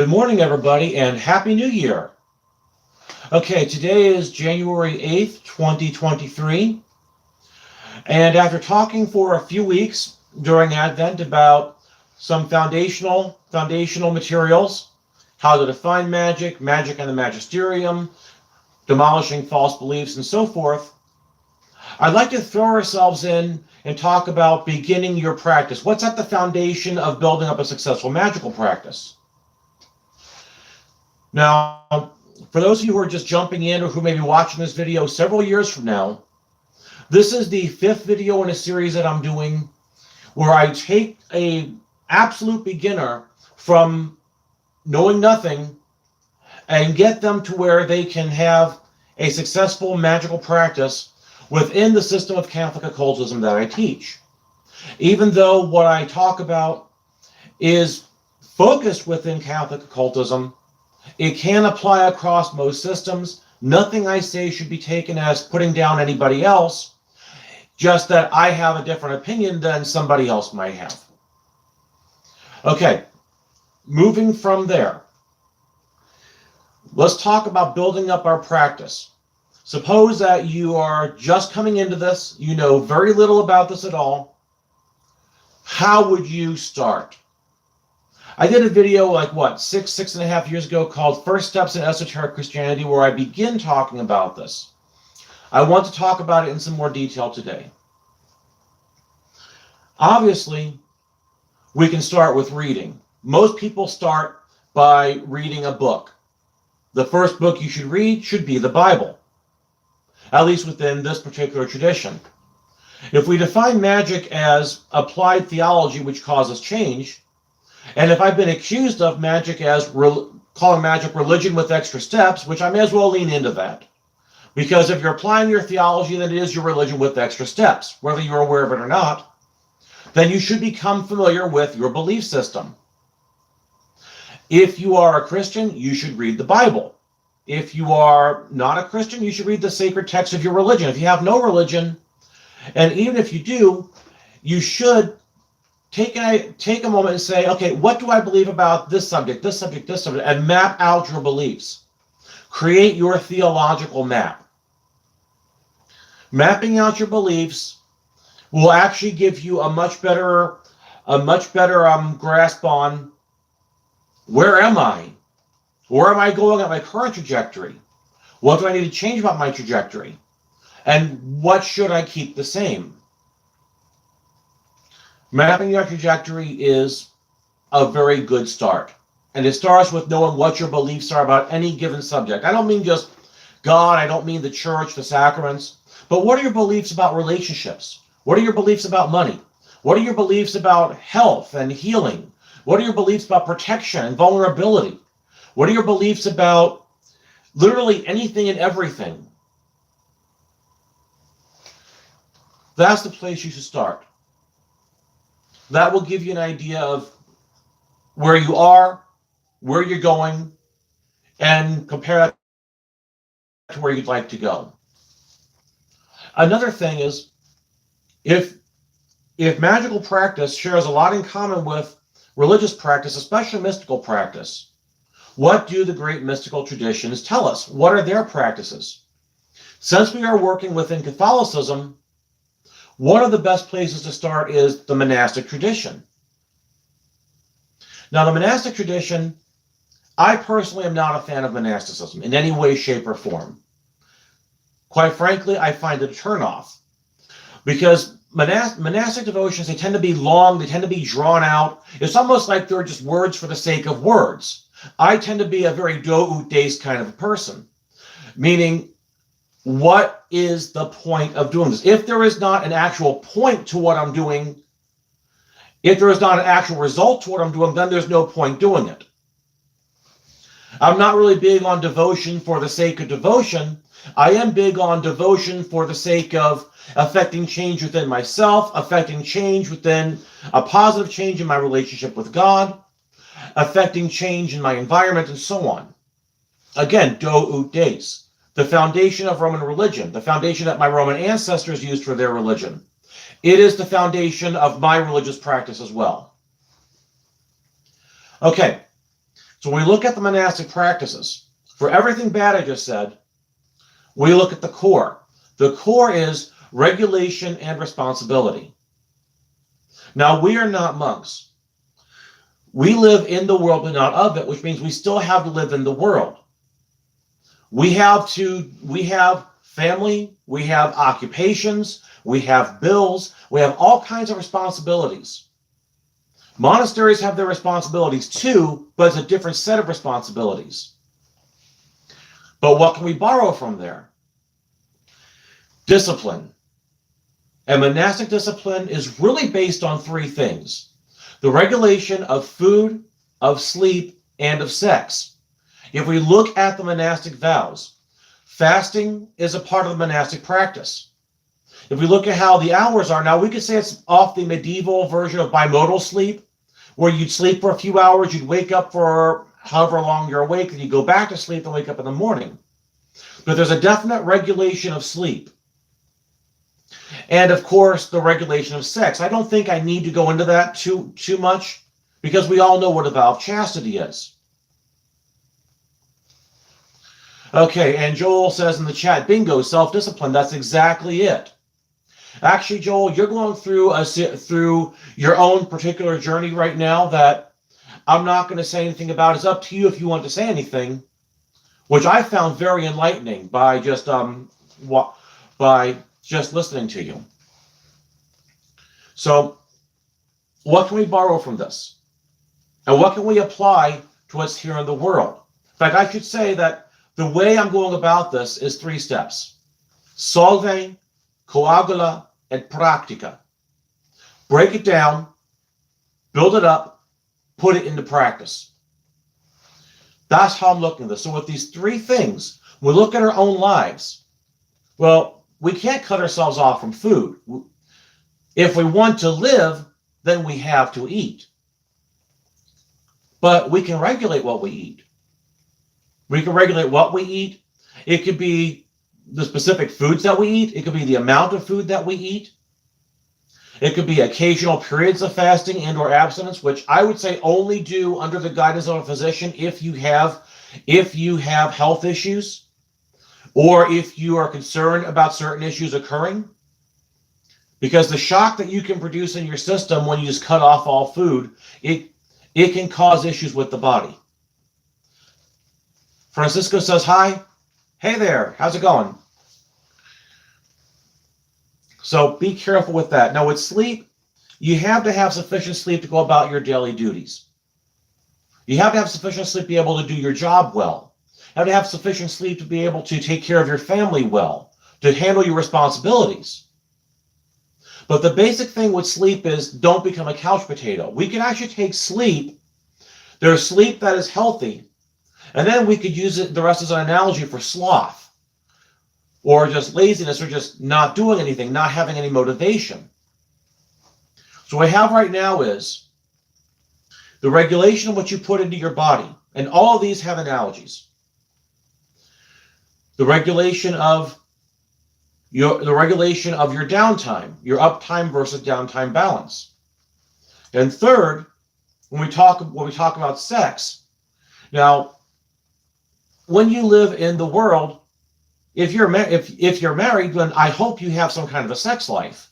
Good morning, everybody, and Happy New Year. Okay, today is January 8th, 2023, and after talking for a few weeks during Advent about some foundational materials, how to define magic, magic and the magisterium, demolishing false beliefs, and so forth, I'd like to throw ourselves in and talk about beginning your practice. What's at the foundation of building up a successful magical practice? Now, for those of you who are just jumping in or who may be watching this video several years from now, this is the fifth video in a series that I'm doing where I take a absolute beginner from knowing nothing and get them to where they can have a successful magical practice within the system of Catholic occultism that I teach. Even though what I talk about is focused within Catholic occultism, it can apply across most systems. Nothing I say should be taken as putting down anybody else, just that I have a different opinion than somebody else might have. Okay, moving from there, let's talk about building up our practice. Suppose that you are just coming into this, you know very little about this at all. How would you start? I did a video like six and a half years ago called First Steps in Esoteric Christianity, where I begin talking about this. I want to talk about it in some more detail today. Obviously, we can start with reading. Most people start by reading a book. The first book you should read should be the Bible, at least within this particular tradition. If we define magic as applied theology which causes change, and if I've been accused of magic as calling magic religion with extra steps, which I may as well lean into that. Because if you're applying your theology, then it is your religion with extra steps, whether you're aware of it or not, then you should become familiar with your belief system. If you are a Christian, you should read the Bible. If you are not a Christian, you should read the sacred text of your religion. If you have no religion, and even if you do, you should take a moment and say, okay, what do I believe about this subject, and map out your beliefs. Create your theological map. Mapping out your beliefs will actually give you a much better grasp on where am I? Where am I going at my current trajectory? What do I need to change about my trajectory? And what should I keep the same? Mapping your trajectory is a very good start. And it starts with knowing what your beliefs are about any given subject. I don't mean just God, I don't mean the church, the sacraments, but what are your beliefs about relationships? What are your beliefs about money? What are your beliefs about health and healing? What are your beliefs about protection and vulnerability? What are your beliefs about literally anything and everything? That's the place you should start. That will give you an idea of where you are, where you're going, and compare that to where you'd like to go. Another thing is, if magical practice shares a lot in common with religious practice, especially mystical practice, what do the great mystical traditions tell us? What are their practices? Since we are working within Catholicism, one of the best places to start is the monastic tradition. Now, the monastic tradition, I personally am not a fan of monasticism in any way, shape, or form. Quite frankly, I find it a turnoff because monastic devotions, they tend to be long, they tend to be drawn out. It's almost like they're just words for the sake of words. I tend to be a very do ut des kind of a person, meaning, what is the point of doing this? If there is not an actual point to what I'm doing, if there is not an actual result to what I'm doing, then there's no point doing it. I'm not really big on devotion for the sake of devotion. I am big on devotion for the sake of affecting change within myself, affecting change within a positive change in my relationship with God, affecting change in my environment, and so on. Again, do ut des. The foundation of Roman religion, the foundation that my Roman ancestors used for their religion. It is the foundation of my religious practice as well. Okay, So when we look at the monastic practices, for everything bad I just said, we look at the core. The core is regulation and responsibility. Now, we are not monks. We live in the world but not of it, which means we still have to live in the world. We have family, we have occupations, we have bills, we have all kinds of responsibilities. Monasteries have their responsibilities too, but it's a different set of responsibilities. But what can we borrow from there? Discipline. And monastic discipline is really based on three things: the regulation of food, of sleep, and of sex. If we look at the monastic vows, fasting is a part of the monastic practice. If we look at how the hours are now, we could say it's off the medieval version of bimodal sleep, where you'd sleep for a few hours, you'd wake up for however long you're awake, and you go back to sleep and wake up in the morning. But there's a definite regulation of sleep. And of course, the regulation of sex. I don't think I need to go into that too much, because we all know what a vow of chastity is. Okay, and Joel says in the chat, bingo, self-discipline. That's exactly it. Actually, Joel, you're going through your own particular journey right now that I'm not going to say anything about. It's up to you if you want to say anything, which I found very enlightening by just listening to you. So, what can we borrow from this? And what can we apply to what's here in the world? In fact, I should say that the way I'm going about this is 3 steps: solve, coagula, and practica. Break it down, build it up, put it into practice. That's how I'm looking at this. So with these 3 things, we look at our own lives. Well, we can't cut ourselves off from food. If we want to live, then we have to eat. But we can regulate what we eat. We can regulate what we eat. It could be the specific foods that we eat. It could be the amount of food that we eat. It could be occasional periods of fasting and or abstinence, which I would say only do under the guidance of a physician if you have health issues, or if you are concerned about certain issues occurring. Because the shock that you can produce in your system when you just cut off all food, it can cause issues with the body. Francisco says hi. Hey there, how's it going? So be careful with that. Now with sleep, you have to have sufficient sleep to go about your daily duties. You have to have sufficient sleep to be able to do your job well. You have to have sufficient sleep to be able to take care of your family well, to handle your responsibilities. But the basic thing with sleep is don't become a couch potato. We can actually take sleep. There's sleep that is healthy, and then we could use it the rest as an analogy for sloth, or just laziness, or just not doing anything, not having any motivation. So what I have right now is the regulation of what you put into your body, and all of these have analogies. The regulation of your downtime, your uptime versus downtime balance. And third, when we talk about sex, now, when you live in the world, if you're married, then I hope you have some kind of a sex life.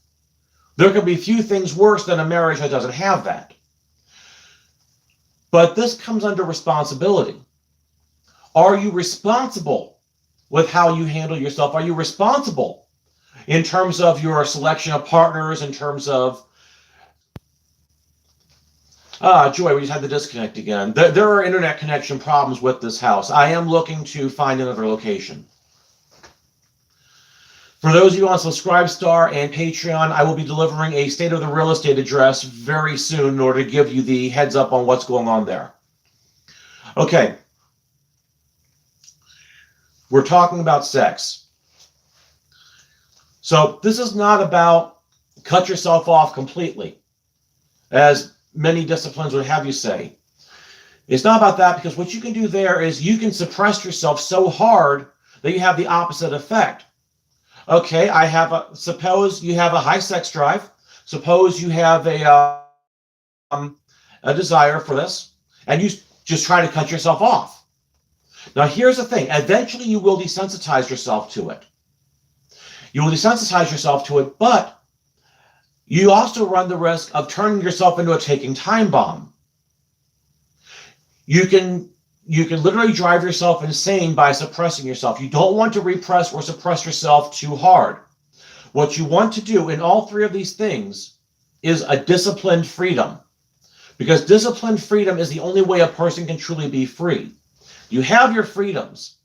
There can be few things worse than a marriage that doesn't have that. But this comes under responsibility. Are you responsible with how you handle yourself? Are you responsible in terms of your selection of partners, in terms of Joy, we just had the disconnect again. There are internet connection problems with this house. I am looking to find another location. For those of you on Subscribestar and Patreon, I will be delivering a state of the real estate address very soon in order to give you the heads up on what's going on there. Okay. We're talking about sex. So this is not about cut yourself off completely, as many disciplines would have you say. It's not about that, because what you can do there is you can suppress yourself so hard that you have the opposite effect. Okay, suppose you have a high sex drive. Suppose you have a desire for this, and you just try to cut yourself off. Now, here's the thing. Eventually, you will desensitize yourself to it. You will desensitize yourself to it, but you also run the risk of turning yourself into a ticking time bomb. You can literally drive yourself insane by suppressing yourself. You don't want to repress or suppress yourself too hard. What you want to do in all three of these things is a disciplined freedom. Because disciplined freedom is the only way a person can truly be free. You have your freedoms.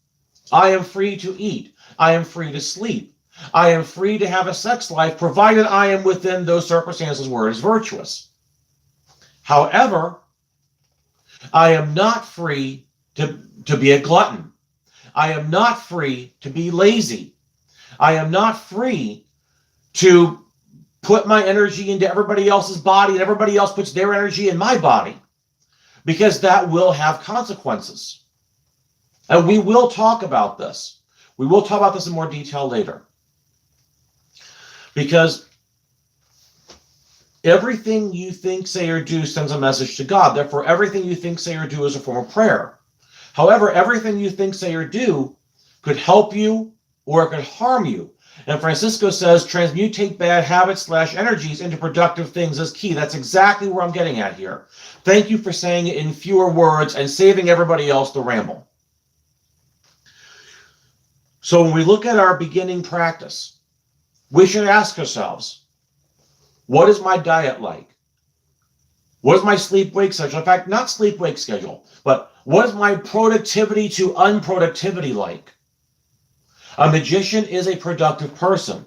I am free to eat. I am free to sleep. I am free to have a sex life, provided I am within those circumstances where it is virtuous. However, I am not free to be a glutton. I am not free to be lazy. I am not free to put my energy into everybody else's body and everybody else puts their energy in my body, because that will have consequences. And we will talk about this. We will talk about this in more detail later. Because everything you think, say, or do sends a message to God. Therefore, everything you think, say, or do is a form of prayer. However, everything you think, say, or do could help you or it could harm you. And Francisco says, transmutate bad habits / energies into productive things is key. That's exactly where I'm getting at here. Thank you for saying it in fewer words and saving everybody else the ramble. So when we look at our beginning practice, we should ask ourselves, what is my diet like? What is my sleep-wake schedule? In fact, not sleep-wake schedule, but what is my productivity to unproductivity like? A magician is a productive person.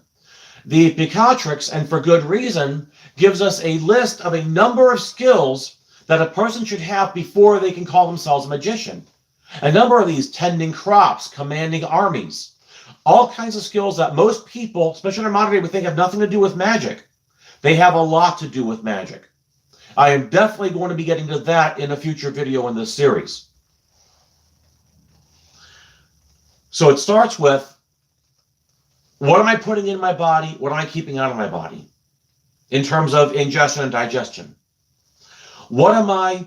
The Picatrix, and for good reason, gives us a list of a number of skills that a person should have before they can call themselves a magician. A number of these: tending crops, commanding armies, all kinds of skills that most people, especially in our modern day, would think have nothing to do with magic. They have a lot to do with magic. I am definitely going to be getting to that in a future video in this series. So it starts with, what am I putting in my body? What am I keeping out of my body in terms of ingestion and digestion? What am I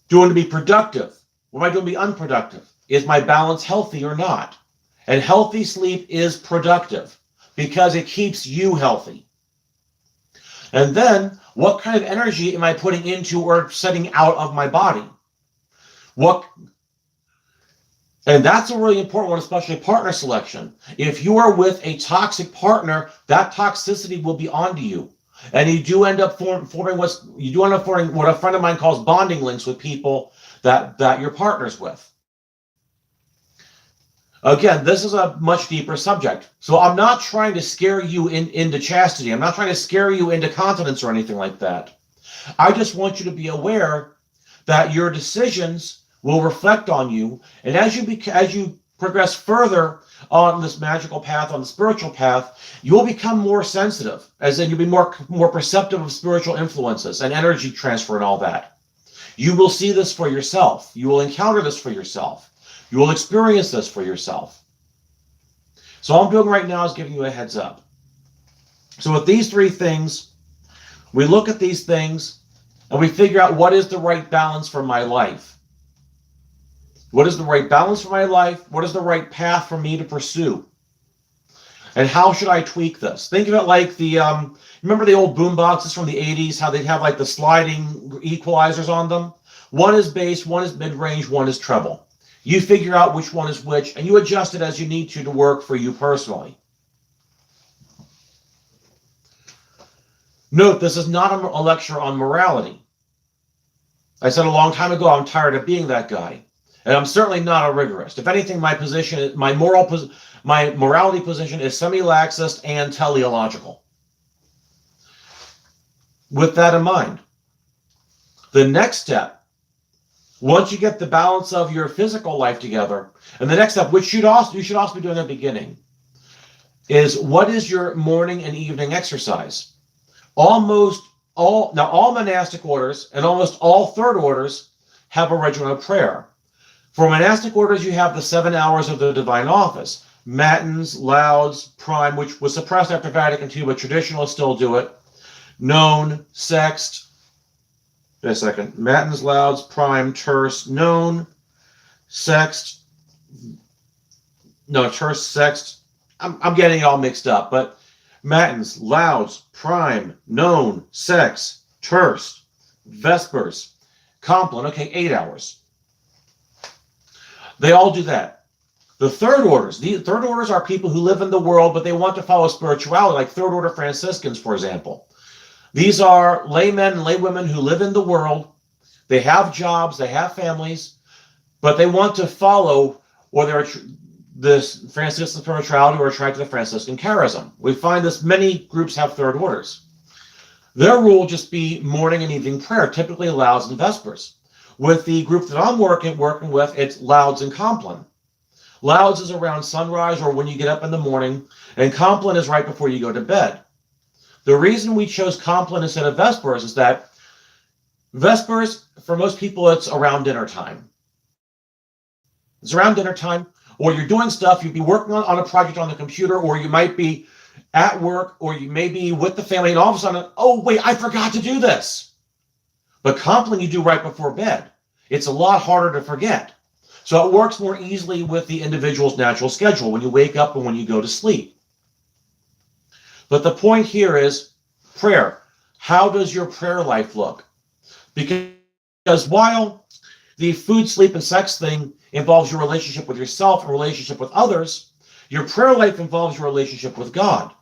doing to be productive? What am I doing to be unproductive? Is my balance healthy or not? And healthy sleep is productive because it keeps you healthy. And then, what kind of energy am I putting into or setting out of my body? And that's a really important one, especially partner selection. If you are with a toxic partner, that toxicity will be onto you. And you do end up forming what a friend of mine calls bonding links with people that you're partners with. Again, this is a much deeper subject. So I'm not trying to scare you into chastity. I'm not trying to scare you into continence or anything like that. I just want you to be aware that your decisions will reflect on you. And as you progress further on this magical path, on the spiritual path, you will become more sensitive, as in you'll be more perceptive of spiritual influences and energy transfer and all that. You will see this for yourself. You will encounter this for yourself. You will experience this for yourself. So all I'm doing right now is giving you a heads up. So with these three things, we look at these things and we figure out what is the right balance for my life. What is the right balance for my life? What is the right path for me to pursue? And how should I tweak this? Think of it like remember the old boom boxes from the 80s, how they'd have like the sliding equalizers on them? One is bass, one is mid-range, one is treble. You figure out which one is which, and you adjust it as you need to work for you personally. Note, this is not a lecture on morality. I said a long time ago, I'm tired of being that guy. And I'm certainly not a rigorist. If anything, my morality position is semi-laxist and teleological. With that in mind, the next step, once you get the balance of your physical life together, and the next step, which you should also be doing at the beginning, is what is your morning and evening exercise? All monastic orders and almost all third orders have a regimen of prayer. For monastic orders, you have the 7 hours of the divine office. Matins, lauds, prime, which was suppressed after Vatican II, but traditionalists still do it. None, sext, Wait a second. Matins, lauds, prime, terce, none, sext. No, terce, sext. I'm getting it all mixed up, but matins, lauds, prime, none, sext, terce, vespers, compline. Okay, 8 hours. They all do that. The third orders are people who live in the world, but they want to follow spirituality, like third order Franciscans, for example. These are laymen and laywomen who live in the world. They have jobs, they have families, but they want to follow, or they're this Franciscan spirituality or attracted to Franciscan charism. We find this many groups have third orders. Their rule will just be morning and evening prayer, typically lauds and vespers. With the group that I'm working with, it's lauds and compline. Lauds is around sunrise or when you get up in the morning, and compline is right before you go to bed. The reason we chose compline instead of vespers is that vespers, for most people, it's around dinner time. It's around dinner time, or you're doing stuff, you'd be working on a project on the computer, or you might be at work, or you may be with the family, and all of a sudden, oh, wait, I forgot to do this. But compline you do right before bed. It's a lot harder to forget. So it works more easily with the individual's natural schedule when you wake up and when you go to sleep. But the point here is prayer. How does your prayer life look? Because while the food, sleep, and sex thing involves your relationship with yourself and relationship with others, your prayer life involves your relationship with God.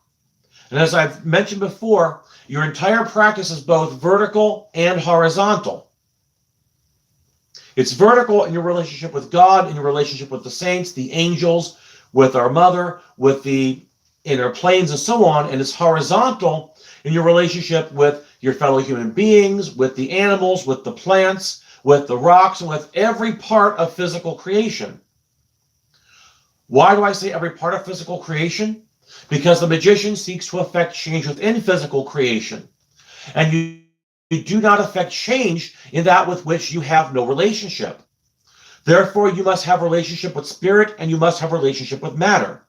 And as I've mentioned before, your entire practice is both vertical and horizontal. It's vertical in your relationship with God, in your relationship with the saints, the angels, with our mother, with the inner planes, and so on. And it's horizontal in your relationship with your fellow human beings, with the animals, with the plants, with the rocks, and with every part of physical creation. Why do I say every part of physical creation? Because the magician seeks to effect change within physical creation. And you do not affect change in that with which you have no relationship. Therefore, you must have relationship with spirit and you must have relationship with matter.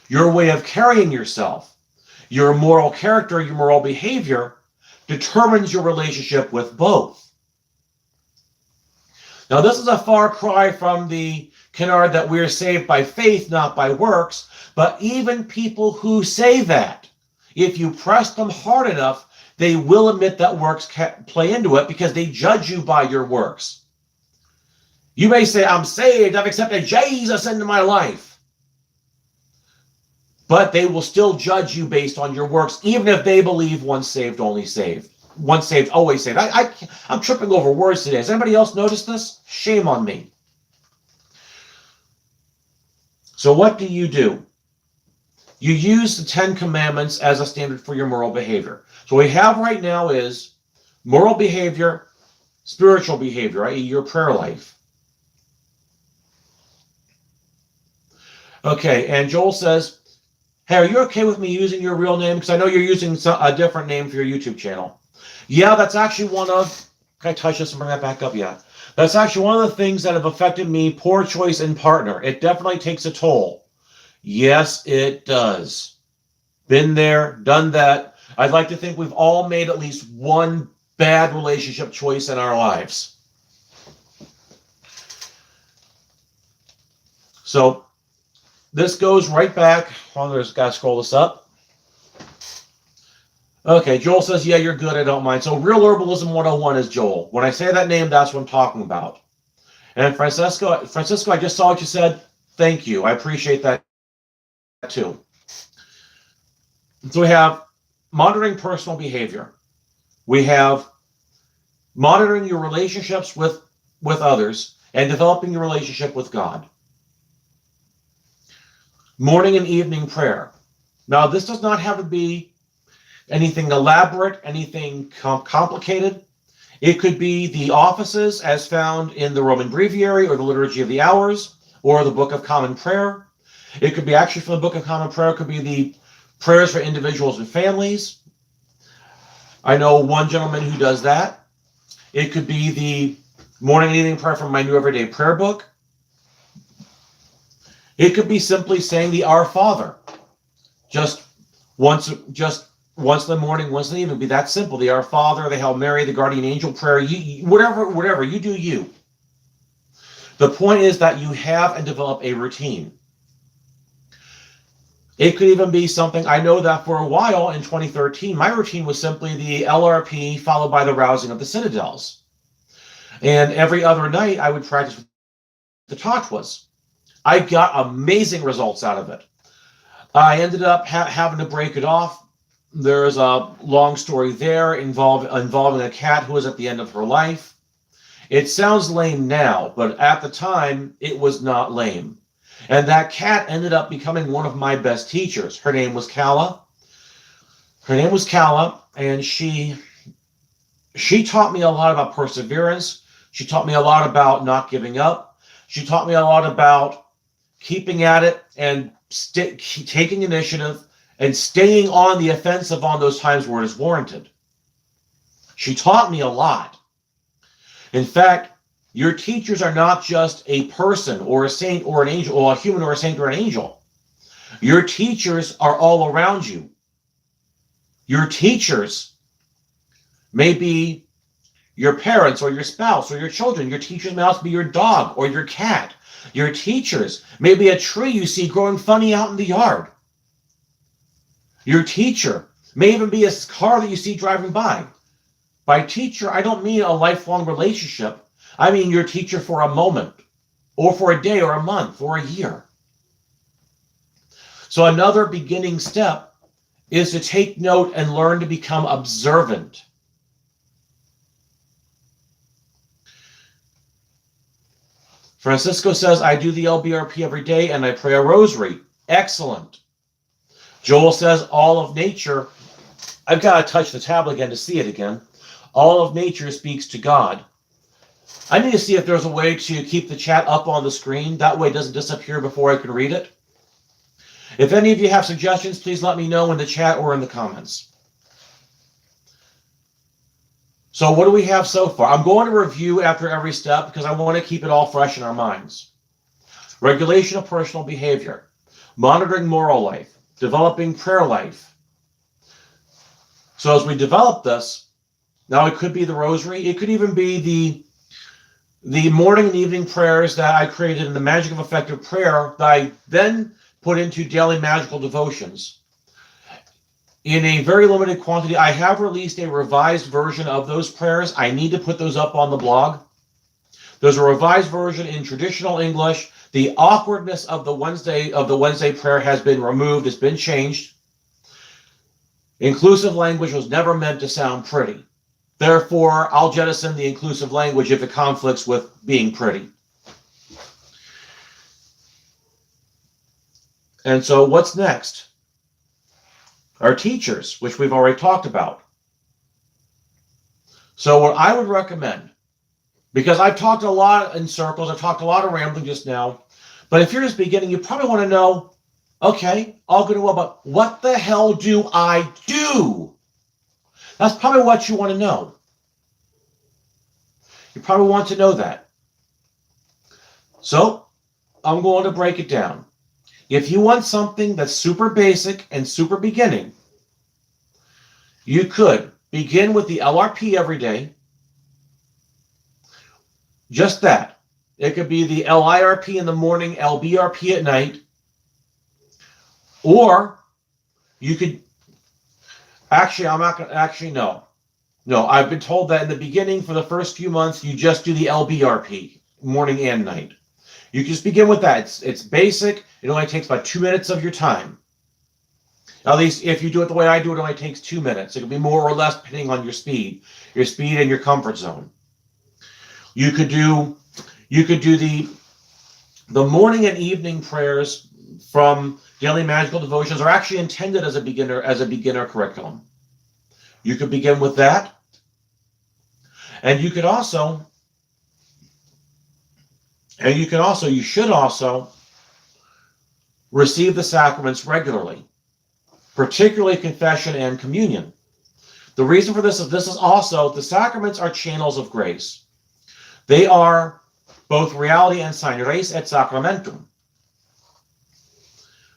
Your way of carrying yourself, your moral character, your moral behavior determines your relationship with both. Now, this is a far cry from the canard that we're saved by faith, not by works, but even people who say that, if you press them hard enough, they will admit that works play into it because they judge you by your works. You may say, I'm saved, I've accepted Jesus into my life. But they will still judge you based on your works, even if they believe once saved, only saved. Once saved, always saved. I'm tripping over words today. Has anybody else noticed this? Shame on me. So what do? You use the 10 Commandments as a standard for your moral behavior. So what we have right now is moral behavior, spiritual behavior, i.e. your prayer life. Okay, and Joel says, hey, are you okay with me using your real name? Because I know you're using a different name for your YouTube channel. Yeah, that's actually one of, can I touch this and bring that back up? Yeah. That's actually one of the things that have affected me, poor choice in partner. It definitely takes a toll. Yes, it does. Been there, done that. I'd like to think we've all made at least one bad relationship choice in our lives. So this goes right back. Hold on, there's got to scroll this up. Okay, Joel says, yeah, you're good. I don't mind. So Real Herbalism 101 is Joel. When I say that name, that's what I'm talking about. And Francisco, I just saw what you said. Thank you. I appreciate that too. So we have monitoring personal behavior. We have monitoring your relationships with others and developing your relationship with God. Morning and evening prayer. Now, this does not have to be anything elaborate, anything complicated. It could be the offices as found in the Roman Breviary or the Liturgy of the Hours or the Book of Common Prayer. It could be actually from the Book of Common Prayer. It could be the prayers for individuals and families. I know one gentleman who does that. It could be the morning and evening prayer from my New Everyday Prayer book. It could be simply saying the Our Father. Just once in the morning, once in the evening. Be that simple. The Our Father, the Hail Mary, the Guardian Angel prayer, whatever, you do you. The point is that you have and develop a routine. It could even be something, I know that for a while in 2013, my routine was simply the LRP followed by the rousing of the citadels. And every other night I would practice the Tatwas. I got amazing results out of it. I ended up having to break it off. There's a long story there involving a cat who was at the end of her life. It sounds lame now, but at the time, it was not lame. And that cat ended up becoming one of my best teachers. Her name was Kala. And she taught me a lot about perseverance. She taught me a lot about not giving up. She taught me a lot about keeping at it and taking initiative and staying on the offensive on those times where it is warranted. She taught me a lot. In fact, your teachers are not just a person or a saint or an angel, or a human or a saint or an angel. Your teachers are all around you. Your teachers may be your parents or your spouse or your children. Your teachers may also be your dog or your cat. Your teachers may be a tree you see growing funny out in the yard. Your teacher may even be a car that you see driving by. By teacher, I don't mean a lifelong relationship. I mean your teacher for a moment, or for a day, or a month, or a year. So another beginning step is to take note and learn to become observant. Francisco says, I do the LBRP every day and I pray a rosary. Excellent. Joel says, all of nature, I've got to touch the tab again to see it again. All of nature speaks to God. I need to see if there's a way to keep the chat up on the screen. That way it doesn't disappear before I can read it. If any of you have suggestions, please let me know in the chat or in the comments. So what do we have so far? I'm going to review after every step because I want to keep it all fresh in our minds. Regulation of personal behavior, monitoring moral life, developing prayer life. So as we develop this, now it could be the rosary, it could even be the morning and evening prayers that I created in the Magic of Effective Prayer that I then put into daily magical devotions. In a very limited quantity, I have released a revised version of those prayers. I need to put those up on the blog. There's a revised version in traditional English. The awkwardness of the Wednesday prayer has been removed, it's been changed. Inclusive language was never meant to sound pretty. Therefore, I'll jettison the inclusive language if it conflicts with being pretty. And so what's next? Our teachers, which we've already talked about. So what I would recommend, because I've talked a lot in circles, I've talked a lot of rambling just now, but if you're just beginning, you probably want to know, okay, all good and well, but what the hell do I do? That's probably what you want to know. You probably want to know that. So I'm going to break it down. If you want something that's super basic and super beginning, you could begin with the LRP every day. Just that. It could be the LIRP in the morning, LBRP at night. Or you could, no. No, I've been told that in the beginning for the first few months, you just do the LBRP, morning and night. You can just begin with that. It's basic. It only takes about 2 minutes of your time. At least if you do it the way I do it, only takes 2 minutes. It can be more or less depending on your speed and your comfort zone. You could do the morning and evening prayers from daily magical devotions are actually intended as a beginner curriculum. You could begin with that. And you should also receive the sacraments regularly, particularly confession and communion. The reason for this is also the sacraments are channels of grace. They are both reality and sign, res et sacramentum.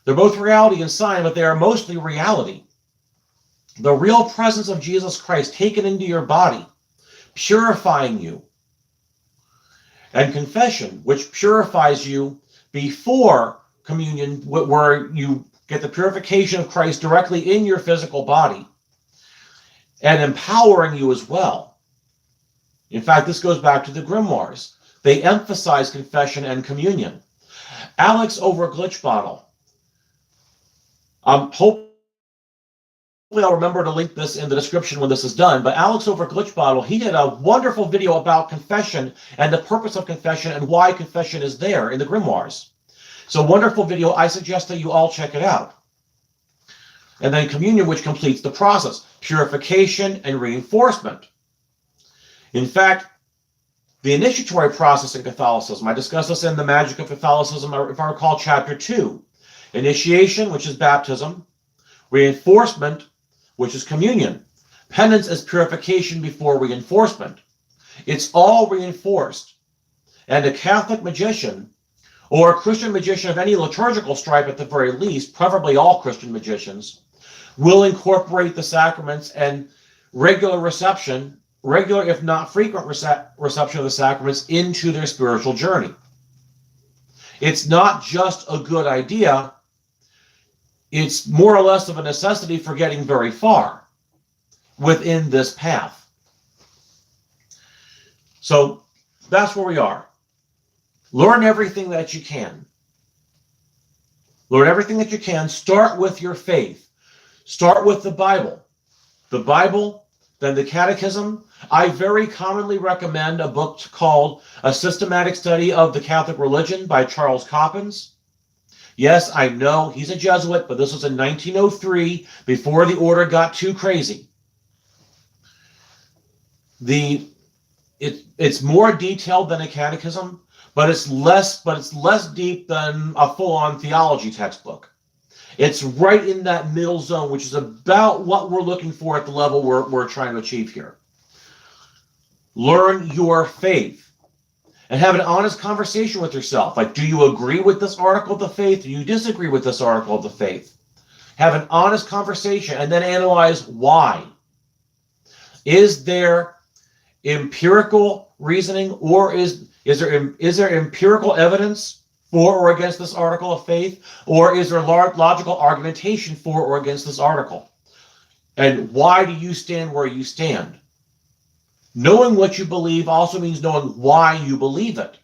They're both reality and sign, but they are mostly reality. the real presence of Jesus Christ taken into your body, purifying you. And confession, which purifies you before communion, where you get the purification of Christ directly in your physical body and empowering you as well. In fact, this goes back to the grimoires. They emphasize confession and communion. Alex over Glitchbottle. Hopefully I'll remember to link this in the description when this is done, but Alex over Glitchbottle, he did a wonderful video about confession and the purpose of confession and why confession is there in the grimoires. So wonderful video. I suggest that you all check it out. And then communion, which completes the process, purification and reinforcement. In fact, the initiatory process in Catholicism, I discussed this in The Magic of Catholicism, if I recall, chapter 2. Initiation, which is baptism. Reinforcement, which is communion. Penance is purification before reinforcement. It's all reinforced. And a Catholic magician, or a Christian magician of any liturgical stripe at the very least, preferably all Christian magicians, will incorporate the sacraments and regular reception, regular if not frequent reception of the sacraments into their spiritual journey. It's not just a good idea, it's more or less of a necessity for getting very far within this path. So that's where we are. Learn everything that you can. Learn everything that you can. Start with your faith. Start with the Bible. The Bible, then the Catechism. I very commonly recommend a book called A Systematic Study of the Catholic Religion by Charles Coppens. Yes, I know he's a Jesuit, but this was in 1903, before the order got too crazy. It's more detailed than a catechism, but it's less deep than a full-on theology textbook. It's right in that middle zone, which is about what we're looking for at the level we're trying to achieve here. Learn your faith. And have an honest conversation with yourself. Like, do you agree with this article of the faith? Do you disagree with this article of the faith? Have an honest conversation and then analyze why. Is there empirical reasoning, or is there empirical evidence for or against this article of faith? Or is there logical argumentation for or against this article? And why do you stand where you stand? Knowing what you believe also means knowing why you believe it.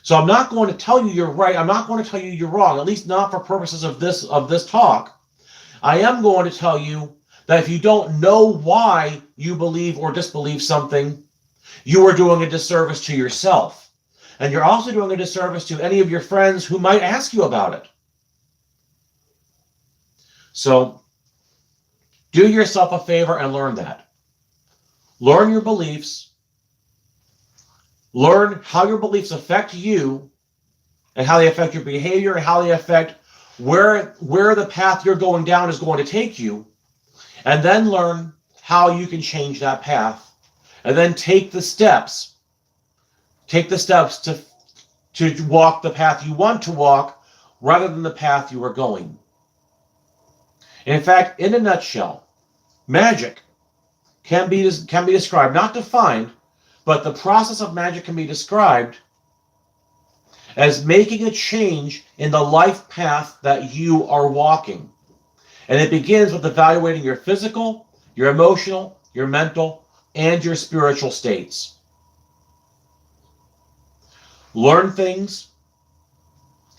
So I'm not going to tell you you're right. I'm not going to tell you you're wrong, at least not for purposes of this talk. I am going to tell you that if you don't know why you believe or disbelieve something, you are doing a disservice to yourself. And you're also doing a disservice to any of your friends who might ask you about it. So do yourself a favor and learn that. Learn your beliefs. Learn how your beliefs affect you and how they affect your behavior and how they affect where the path you're going down is going to take you. And then learn how you can change that path. And then take the steps. Take the steps to walk the path you want to walk rather than the path you are going. In fact, in a nutshell, magic can be described, not defined, but the process of magic can be described as making a change in the life path that you are walking. And it begins with evaluating your physical, your emotional, your mental, and your spiritual states. Learn things,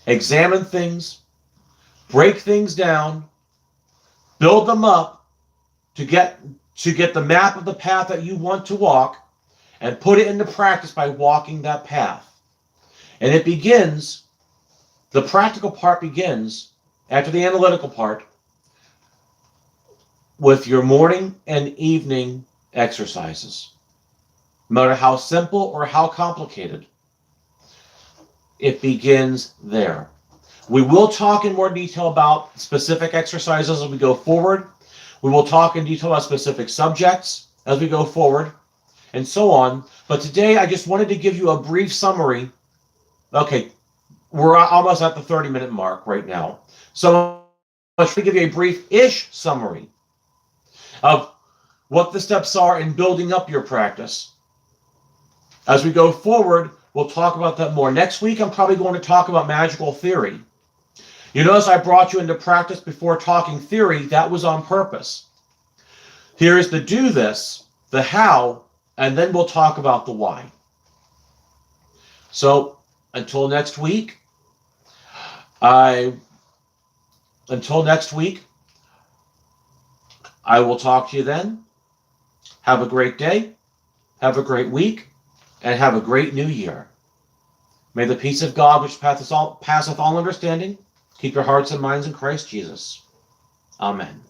examine things, break things down, build them up to get the map of the path that you want to walk, and put it into practice by walking that path. And it begins, the practical part begins, after the analytical part, with your morning and evening exercises. No matter how simple or how complicated, it begins there. We will talk in more detail about specific exercises as we go forward. We will talk in detail about specific subjects as we go forward, and so on. But today, I just wanted to give you a brief summary. Okay, we're almost at the 30-minute mark right now. So I'm going to give you a brief-ish summary. of what the steps are in building up your practice. As we go forward, we'll talk about that more. Next week, I'm probably going to talk about magical theory. You notice I brought you into practice before talking theory. That was on purpose. Here is the do this, the how, and then we'll talk about the why. So until next week, I will talk to you then. Have a great day, have a great week, and have a great new year. May the peace of God, which passeth all understanding, keep your hearts and minds in Christ Jesus. Amen.